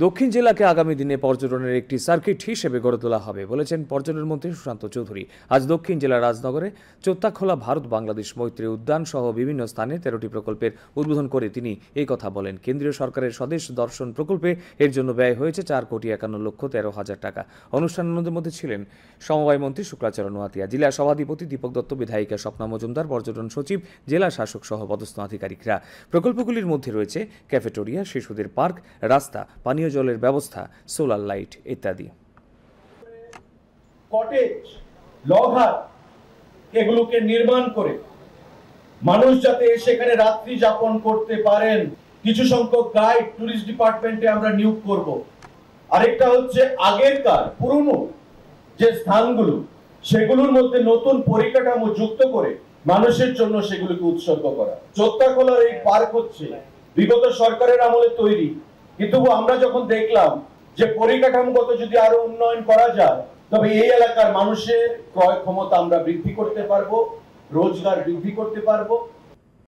দক্ষিণ জেলাকে আগামী দিনে পর্যটনের একটি সার্কিট হিসেবে গড়ে তোলা হবে বলেছেন পর্যটন মন্ত্রী সুশান্ত চৌধুরী। আজ দক্ষিণ জেলার রাজনগরে চোত্তাখোলা ভারত বাংলাদেশ মৈত্রী উদ্যান সহ বিভিন্ন স্থানে 13টি প্রকল্পের উদ্বোধন করে তিনি এই কথা বলেন। কেন্দ্রীয় সরকারের স্বদেশ দর্শন প্রকল্পে এর জন্য ব্যয় হয়েছে 4,51,13,000 টাকা। অনুষ্ঠানের মধ্যে ছিলেন সমবায় মন্ত্রী শুক্লাচরণ নোয়াতিয়া, জেলা সভাধিপতি দীপক দত্ত, বিধায়িকা স্বপ্না মজুমদার, পর্যটন সচিব, জেলা শাসক সহ পদস্থ আধিকারিকরা। প্রকল্পগুলির মধ্যে রয়েছে ক্যাফেটেরিয়া, শিশুদের পার্ক, রাস্তা, পানীয় জলের ব্যবস্থা, সোলার লাইট ইত্যাদি। কটেজ, লঘাট এগুলোকে নির্মাণ করে মানুষ যাতে সেখানে রাত্রি যাপন করতে পারেন, কিছু সংখ্যক গাইড ট্যুরিস্ট ডিপার্টমেন্টে আমরা নিয়োগ করব। আরেকটা হচ্ছে আগেরকার পুরনো যে স্থানগুলো সেগুলোর মধ্যে নতুন পরিকাঠামো যুক্ত করে মানুষের জন্য সেগুলোকে উৎসর্গ করা। চোত্তাখোলার এই পার্ক হচ্ছে বিগত সরকারের আমলে তৈরি, কিন্তু আমরা যখন দেখলাম যে পরিকাঠামোগত যদি আরো উন্নয়ন করা যায় তবে এই এলাকার মানুষের ক্রয় ক্ষমতা আমরা বৃদ্ধি করতে পারবো, রোজগার বৃদ্ধি করতে পারবো।